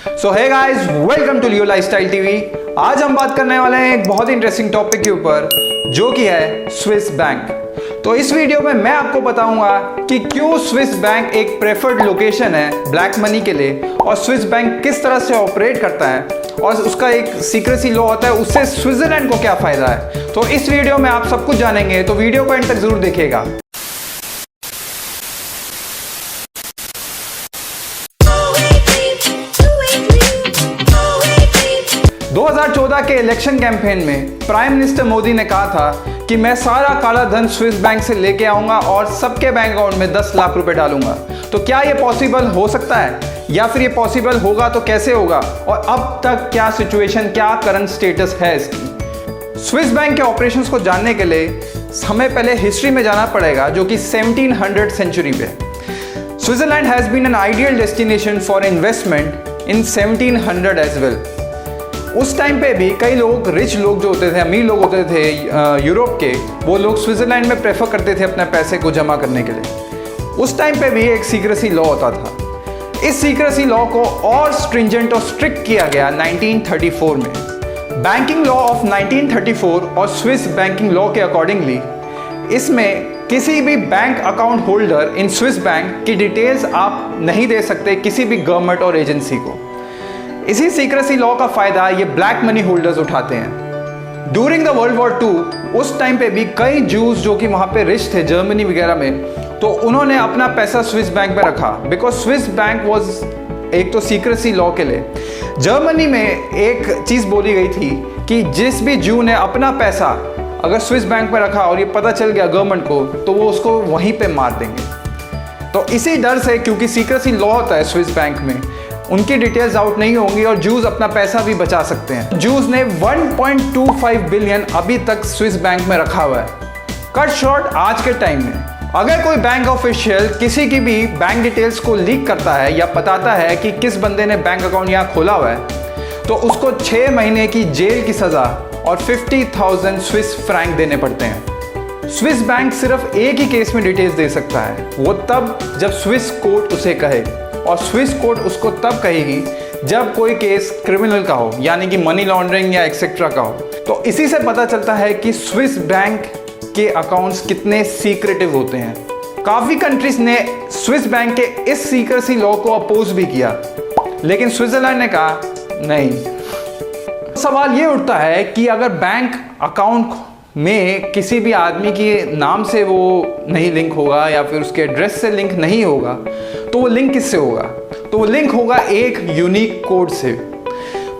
So hey guys, welcome to Leo lifestyle TV. आज हम बात करने वाले हैं एक बहुत इंटरेस्टिंग टॉपिक के ऊपर जो कि है स्विस बैंक। तो इस वीडियो में मैं आपको बताऊंगा कि क्यों स्विस बैंक एक प्रेफर्ड लोकेशन है ब्लैक मनी के लिए, और स्विस बैंक किस तरह से ऑपरेट करता है और उसका एक सीक्रेसी लॉ होता है, उससे स्विट्जरलैंड को क्या फायदा है। तो इस वीडियो में आप सब कुछ जानेंगे, तो वीडियो को एंड तक जरूर देखिएगा। दो 2014 के इलेक्शन कैंपेन में प्राइम मिनिस्टर मोदी ने कहा था कि मैं सारा काला धन स्विस बैंक से लेके आऊंगा और सबके बैंक अकाउंट में 10 लाख रुपए डालूंगा। तो क्या ये पॉसिबल हो सकता है, या फिर ये पॉसिबल होगा तो कैसे होगा, और अब तक क्या सिचुएशन, क्या करंट स्टेटस है इसकी। स्विस बैंक के ऑपरेशंस को जानने के लिए हमें पहले हिस्ट्री में जाना पड़ेगा, जो कि 1700 सेंचुरी पे। Switzerland has been an ideal destination for investment in 1700 as well. उस टाइम पे भी कई लोग, रिच लोग जो होते थे, अमीर लोग होते थे यूरोप के, वो लोग स्विट्जरलैंड में प्रेफर करते थे अपने पैसे को जमा करने के लिए। उस टाइम पे भी एक सीक्रेसी लॉ होता था। इस सीक्रेसी लॉ को और स्ट्रिंजेंट और स्ट्रिक्ट किया गया 1934 में। बैंकिंग लॉ ऑफ 1934 और स्विस बैंकिंग लॉ के अकॉर्डिंगली इसमें किसी भी bank account holder in Swiss bank की डिटेल्स आप नहीं दे सकते किसी भी गवर्नमेंट और एजेंसी को। इसी सीक्रेसी लॉ का फायदा ये ब्लैक मनी होल्डर्स उठाते हैं। ड्यूरिंग द वर्ल्ड वॉर 2 उस टाइम पे भी कई जूस जो कि वहाँ पे रिच थे जर्मनी वगैरह में, तो उन्होंने अपना पैसा स्विस बैंक में रखा, बिकॉज स्विस बैंक वाज एक तो सीक्रेसी लॉ के लिए। जर्मनी में एक चीज़ बोली गई थी कि जिस भी जू ने अपना पैसा अगर स्विस बैंक में रखा और ये पता चल गया गवर्नमेंट को, तो वो उसको वहीं पे मार देंगे। तो इसी डर से, क्योंकि सीक्रेसी लॉ होता है स्विस बैंक में, उनकी डिटेल्स आउट नहीं होंगी और जूस अपना पैसा भी बचा सकते हैं। जूस ने 1.25 बिलियन अभी तक स्विस बैंक में रखा हुआ है। कट शॉर्ट, आज के टाइम में अगर कोई बैंक ऑफिशियल किसी की भी बैंक डिटेल्स को लीक करता है या बताता है कि किस बंदे ने बैंक अकाउंट यहाँ खोला हुआ है, तो उसको 6 महीने की जेल की सजा और 50,000 स्विस फ्रैंक देने पड़ते हैं। स्विस बैंक सिर्फ एक ही केस में डिटेल्स दे सकता है, वो तब जब स्विस कोर्ट उसे कहे, और स्विस कोर्ट उसको तब कहेगी जब कोई केस क्रिमिनल का हो, यानी कि मनी लॉन्ड्रिंग या एक्सेट्रा का हो। तो इसी से पता चलता है कि स्विस बैंक के अकाउंट्स कितने सीक्रेटिव होते हैं। काफ़ी कंट्रीज ने स्विस बैंक के इस सीक्रेसी लॉ को अपोज भी किया, लेकिन स्विट्जरलैंड ने कहा नहीं। सवाल ये उठता है कि अगर बैंक अकाउंट में किसी भी आदमी के नाम से वो नहीं लिंक होगा या फिर उसके एड्रेस से लिंक नहीं होगा, तो वो लिंक किससे होगा? तो वो लिंक होगा एक यूनिक कोड से।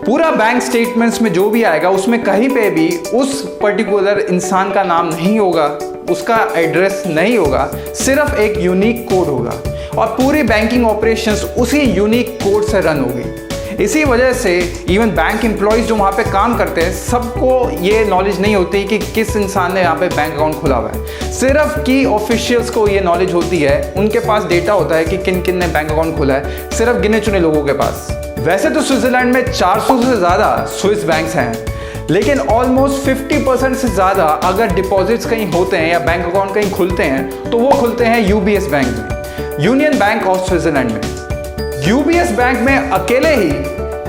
पूरा बैंक स्टेटमेंट्स में जो भी आएगा उसमें कहीं पे भी उस पर्टिकुलर इंसान का नाम नहीं होगा, उसका एड्रेस नहीं होगा, सिर्फ एक यूनिक कोड होगा, और पूरी बैंकिंग ऑपरेशंस उसी यूनिक कोड से रन होगी। इसी वजह से इवन बैंक एम्प्लॉयज़ जो वहाँ पे काम करते हैं, सबको ये नॉलेज नहीं होती कि किस इंसान ने यहाँ पे बैंक अकाउंट खोला हुआ है। सिर्फ की ऑफिशियल्स को ये नॉलेज होती है, उनके पास डेटा होता है कि किन किन ने बैंक अकाउंट खोला है, सिर्फ गिने चुने लोगों के पास। वैसे तो स्विट्जरलैंड में 400 से ज़्यादा स्विस बैंक्स हैं, लेकिन ऑलमोस्ट 50% से ज़्यादा अगर डिपॉजिट्स कहीं होते हैं या बैंक अकाउंट कहीं खुलते हैं, तो वो खुलते हैं यूबीएस बैंक में, यूनियन बैंक ऑफ स्विट्जरलैंड में। यूबीएस बैंक में अकेले ही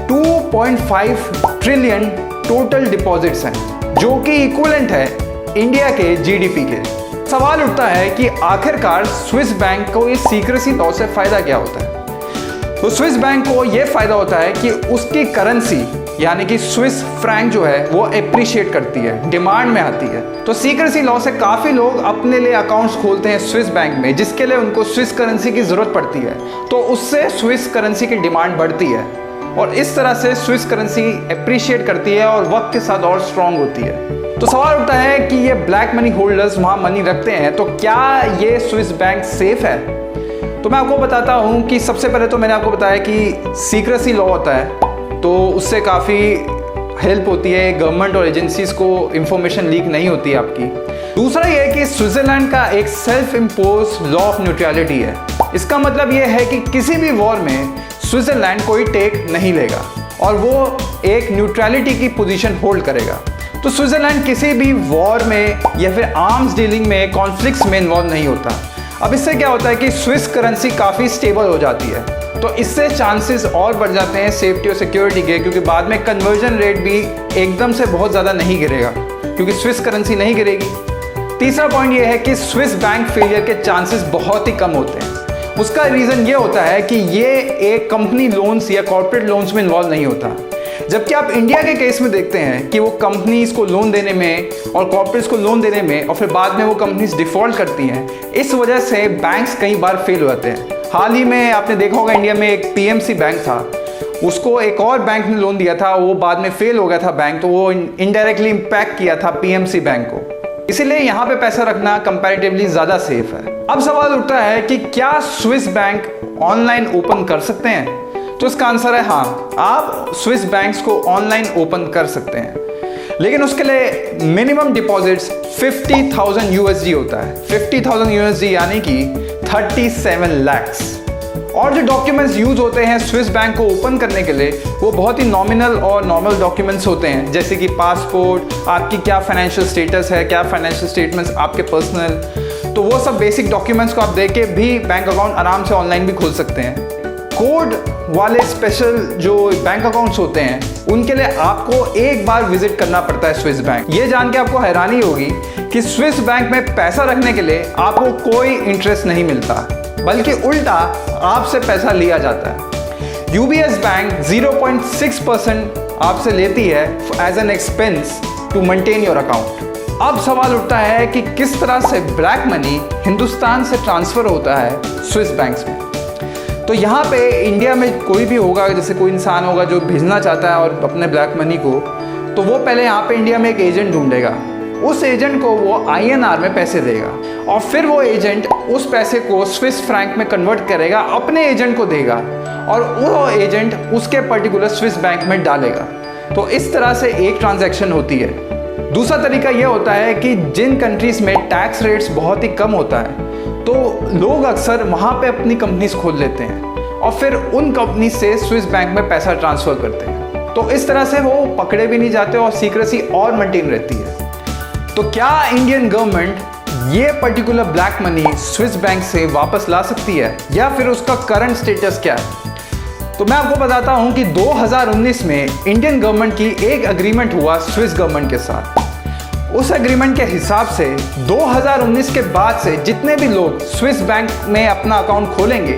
2.5 ट्रिलियन टोटल डिपॉजिट्स हैं, जो कि इक्विवेलेंट है इंडिया के जीडीपी के। सवाल उठता है कि आखिरकार स्विस बैंक को इस सीक्रेसी लॉ से फायदा क्या होता है? तो स्विस बैंक को यह फायदा होता है कि उसकी करेंसी यानी कि स्विस फ्रैंक जो है वो एप्रिशिएट करती है, डिमांड में आती है। तो सीक्रेसी लॉ से काफ़ी लोग अपने लिए अकाउंट्स खोलते हैं स्विस बैंक में, जिसके लिए उनको स्विस करेंसी की ज़रूरत पड़ती है, तो उससे स्विस करेंसी की डिमांड बढ़ती है, और इस तरह से स्विस करेंसी एप्रिशिएट करती है और वक्त के साथ और स्ट्रांग होती है। तो सवाल उठता है कि ये ब्लैक मनी होल्डर्स वहाँ मनी रखते हैं, तो क्या ये स्विस बैंक सेफ है? तो मैं आपको बताता हूँ कि सबसे पहले तो मैंने आपको बताया कि सीक्रेसी लॉ होता है, तो उससे काफ़ी हेल्प होती है, गवर्नमेंट और एजेंसीज को इंफॉर्मेशन लीक नहीं होती है आपकी। दूसरा ये है कि स्विट्जरलैंड का एक self impose law of neutrality है। इसका मतलब ये है कि किसी भी वॉर में स्विट्जरलैंड कोई टेक नहीं लेगा और वो एक न्यूट्रलिटी की पोजीशन होल्ड करेगा। तो स्विट्जरलैंड किसी भी वॉर में या फिर आर्म्स डीलिंग में, कॉन्फ्लिक्ट्स में इन्वॉल्व नहीं होता। अब इससे क्या होता है कि स्विस करेंसी काफ़ी स्टेबल हो जाती है तो इससे चांसेस और बढ़ जाते हैं सेफ्टी और सिक्योरिटी के, क्योंकि बाद में कन्वर्जन रेट भी एकदम से बहुत ज़्यादा नहीं गिरेगा क्योंकि स्विस करेंसी नहीं गिरेगी। तीसरा पॉइंट ये है कि स्विस बैंक फेलियर के चांसेस बहुत ही कम होते हैं। उसका रीज़न ये होता है कि ये एक कंपनी लोन्स या कॉर्पोरेट लोन्स में इन्वॉल्व नहीं होता, जबकि आप इंडिया के केस में देखते हैं कि वो कंपनीज को लोन देने में और कॉर्पोरेट्स को लोन देने में और फिर बाद में वो कंपनीज डिफ़ॉल्ट करती हैं। इस वजह से बैंक्स कई बार फेल हो जाते हैं। हाल ही में आपने देखा होगा इंडिया में एक पीएमसी बैंक था, उसको एक और बैंक ने लोन दिया था, वो बाद में फेल हो गया था बैंक, तो वो इनडायरेक्टली इम्पैक्ट किया था पीएमसी बैंक को। इसीलिए यहाँ पे पैसा रखना कंपैरेटिवली ज़्यादा सेफ है। अब सवाल उठता है कि क्या स्विस बैंक ऑनलाइन ओपन कर सकते हैं? तो इसका आंसर है हाँ, आप स्विस बैंक्स को ऑनलाइन ओपन कर सकते हैं, लेकिन उसके लिए मिनिमम डिपॉजिट्स 50,000 USD होता है। 50,000 USD यानी कि 37 lakhs। और जो डॉक्यूमेंट्स यूज होते हैं स्विस बैंक को ओपन करने के लिए वो बहुत ही नॉमिनल और नॉर्मल डॉक्यूमेंट्स होते हैं, जैसे कि पासपोर्ट, आपकी क्या फाइनेंशियल स्टेटस है, क्या फाइनेंशियल स्टेटमेंट्स आपके पर्सनल, तो वो सब बेसिक डॉक्यूमेंट्स को आप दे के भी बैंक अकाउंट आराम से ऑनलाइन भी खोल सकते हैं। कोड वाले स्पेशल जो बैंक अकाउंट्स होते हैं उनके लिए आपको एक बार विजिट करना पड़ता है स्विस बैंक। ये जान के आपको हैरानी होगी कि स्विस बैंक में पैसा रखने के लिए आपको कोई इंटरेस्ट नहीं मिलता, बल्कि उल्टा आपसे पैसा लिया जाता है। यूबीएस बैंक 0.6% आपसे लेती है as an expense to maintain your account. अब सवाल उठता है कि किस तरह से ब्लैक मनी हिंदुस्तान से ट्रांसफर होता है स्विस बैंक्स में। तो यहाँ पे इंडिया में कोई भी होगा, जैसे कोई इंसान होगा जो भेजना चाहता है और अपने ब्लैक मनी को, तो वो पहले यहाँ पे इंडिया में एक एजेंट ढूंढेगा, उस एजेंट को वो INR में पैसे देगा और फिर वो एजेंट उस पैसे को स्विस फ्रैंक में कन्वर्ट करेगा, अपने एजेंट को देगा और वो एजेंट उसके पर्टिकुलर स्विस बैंक में डालेगा। तो इस तरह से एक ट्रांजैक्शन होती है। दूसरा तरीका ये होता है कि जिन कंट्रीज में टैक्स रेट्स बहुत ही कम होता है तो लोग अक्सर वहाँ पे अपनी कंपनीज खोल लेते हैं और फिर उन कंपनी से स्विस बैंक में पैसा ट्रांसफ़र करते हैं। तो इस तरह से वो पकड़े भी नहीं जाते और सीक्रेसी और मेंटेन रहती है। तो क्या इंडियन गवर्नमेंट ये particular black money Swiss bank से वापस ला सकती है या फिर उसका करंट स्टेटस क्या है? तो मैं आपको बताता हूँ कि 2019 में इंडियन गवर्नमेंट की एक एग्रीमेंट हुआ स्विस गवर्नमेंट के साथ। उस एग्रीमेंट के हिसाब से 2019 के बाद से जितने भी लोग स्विस बैंक में अपना अकाउंट खोलेंगे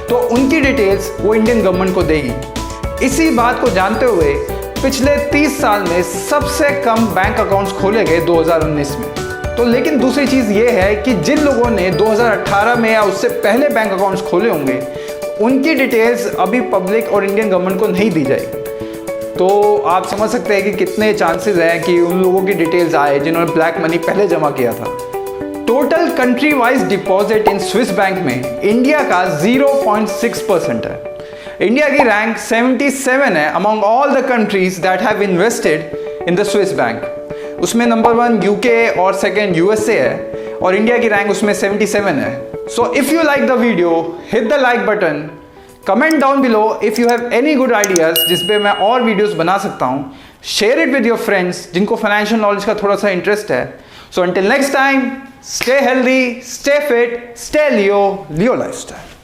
तो उनकी डिटेल्स वो इंडियन गवर्नमेंट को देगी। इसी बात को जानते हुए पिछले 30 साल में सबसे कम बैंक अकाउंट्स खोले गए 2019 में। तो लेकिन दूसरी चीज़ ये है कि जिन लोगों ने 2018 में या उससे पहले बैंक अकाउंट्स खोले होंगे उनकी डिटेल्स अभी पब्लिक और इंडियन गवर्नमेंट को नहीं दी जाएगी। तो आप समझ सकते हैं कि कितने चांसेस हैं कि उन लोगों की डिटेल्स आए जिन्होंने ब्लैक मनी पहले जमा किया था। Total country wise deposit in Swiss bank में इंडिया का 0.6% है। इंडिया की रैंक 77 है among all the countries that have invested in the Swiss bank. उसमें नंबर 1 यूके और सेकेंड USA है और इंडिया की रैंक उसमें 77 है। So if you like the video hit the like button, comment down below if you have any good ideas जिस पे मैं और वीडियोस बना सकता हूँ। Share it with your friends जिनको फाइनेंशियल नॉलेज का थोड़ा सा इंटरेस्ट है। So until next time, stay healthy, stay fit, stay Leo lifestyle.